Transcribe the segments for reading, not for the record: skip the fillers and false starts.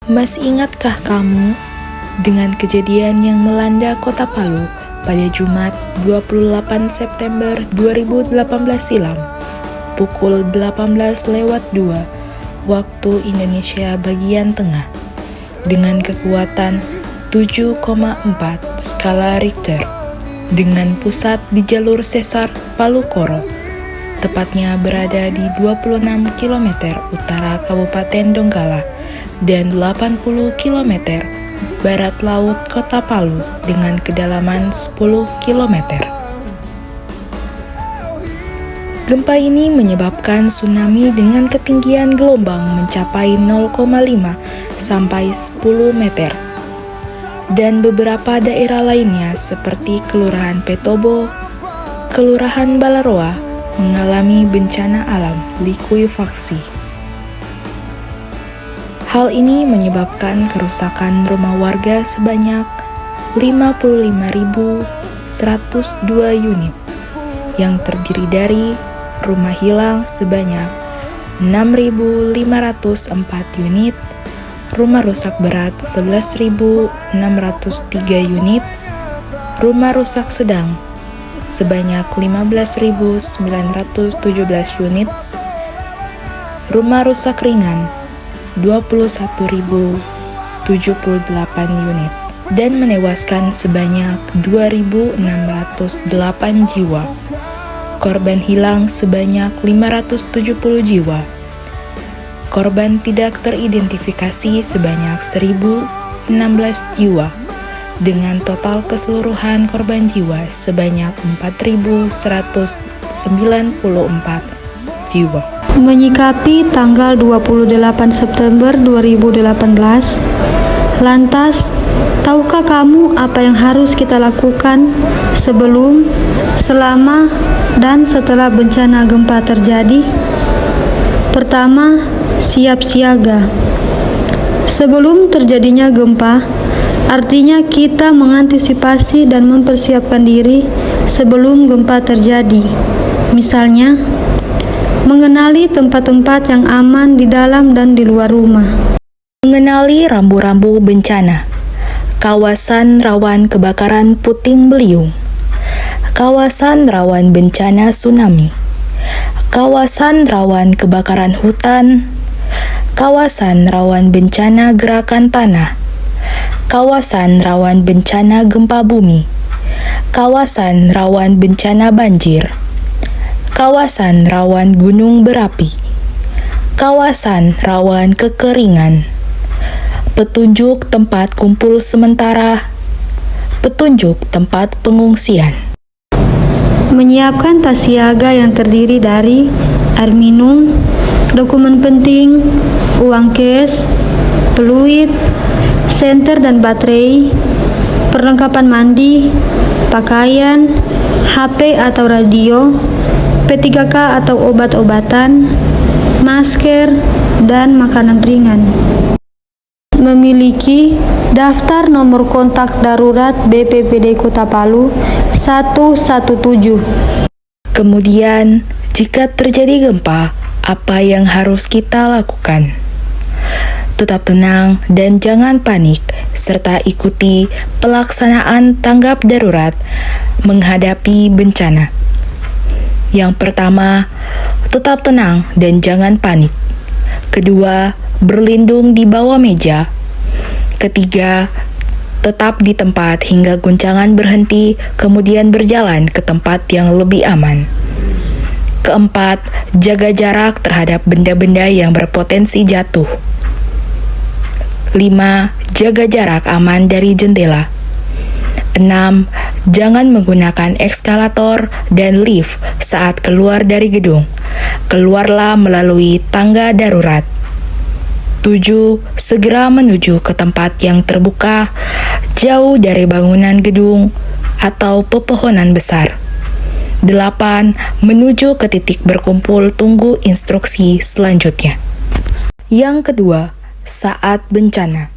Masih ingatkah kamu dengan kejadian yang melanda kota Palu pada Jumat 28 September 2018 silam, pukul 18:02 waktu Indonesia bagian tengah, dengan kekuatan 7,4 skala Richter, dengan pusat di jalur sesar Palu Koro, tepatnya berada di 26 km utara Kabupaten Donggala dan 80 km barat laut kota Palu dengan kedalaman 10 km. Gempa ini menyebabkan tsunami dengan ketinggian gelombang mencapai 0,5 sampai 10 meter. Dan beberapa daerah lainnya seperti Kelurahan Petobo, Kelurahan Balaroa mengalami bencana alam likuifaksi. Hal ini menyebabkan kerusakan rumah warga sebanyak 55.102 unit, yang terdiri dari rumah hilang sebanyak 6.504 unit, rumah rusak berat 11.603 unit, rumah rusak sedang sebanyak 15.917 unit, rumah rusak ringan 21.078 unit, dan menewaskan sebanyak 2.608 jiwa. Korban hilang sebanyak 570 jiwa. Korban tidak teridentifikasi sebanyak 1.016 jiwa, dengan total keseluruhan korban jiwa sebanyak 4.194 jiwa. Menyikapi tanggal 28 September 2018, lantas, tahukah kamu apa yang harus kita lakukan sebelum, selama, dan setelah bencana gempa terjadi? Pertama, siap siaga. Sebelum terjadinya gempa, artinya kita mengantisipasi dan mempersiapkan diri sebelum gempa terjadi. Misalnya, mengenali tempat-tempat yang aman di dalam dan di luar rumah. Mengenali rambu-rambu bencana. Kawasan rawan kebakaran puting beliung. Kawasan rawan bencana tsunami. Kawasan rawan kebakaran hutan. Kawasan rawan bencana gerakan tanah. Kawasan rawan bencana gempa bumi. Kawasan rawan bencana banjir. Kawasan rawan gunung berapi. Kawasan rawan kekeringan. Petunjuk tempat kumpul sementara. Petunjuk tempat pengungsian. Menyiapkan tas siaga yang terdiri dari air minum, dokumen penting, uang cash, peluit, senter dan baterai, perlengkapan mandi, pakaian, HP atau radio, P3K atau obat-obatan, masker, dan makanan ringan. Memiliki daftar nomor kontak darurat BPBD Kota Palu 117. Kemudian, jika terjadi gempa, apa yang harus kita lakukan? Tetap tenang dan jangan panik, serta ikuti pelaksanaan tanggap darurat menghadapi bencana. Yang pertama, tetap tenang dan jangan panik. Kedua, berlindung di bawah meja. Ketiga, tetap di tempat hingga guncangan berhenti, kemudian berjalan ke tempat yang lebih aman. Keempat, jaga jarak terhadap benda-benda yang berpotensi jatuh. 5. Jaga jarak aman dari jendela. 6. Jangan menggunakan eskalator dan lift saat keluar dari gedung. Keluarlah melalui tangga darurat. 7. Segera menuju ke tempat yang terbuka, jauh dari bangunan gedung atau pepohonan besar. 8. Menuju ke titik berkumpul, tunggu instruksi selanjutnya. Yang kedua, saat bencana.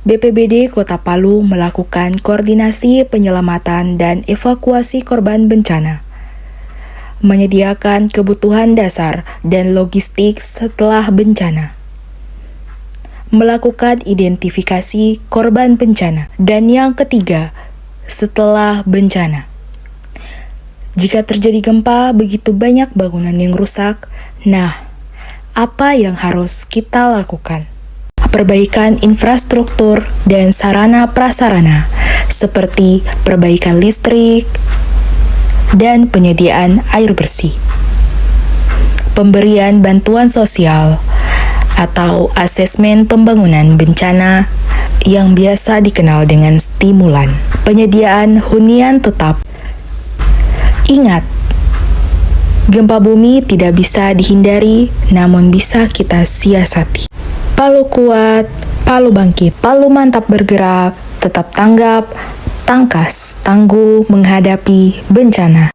BPBD Kota Palu melakukan koordinasi penyelamatan dan evakuasi korban bencana, menyediakan kebutuhan dasar dan logistik setelah bencana, melakukan identifikasi korban bencana. Dan yang ketiga, setelah bencana. Jika terjadi gempa, begitu banyak bangunan yang rusak. Nah, apa yang harus kita lakukan? Perbaikan infrastruktur dan sarana prasarana seperti perbaikan listrik dan penyediaan air bersih. Pemberian bantuan sosial atau asesmen pembangunan bencana yang biasa dikenal dengan stimulan. Penyediaan hunian tetap. Ingat, gempa bumi tidak bisa dihindari, namun bisa kita siasati. Palu kuat, palu bangkit, palu mantap bergerak, tetap tanggap, tangkas, tangguh menghadapi bencana.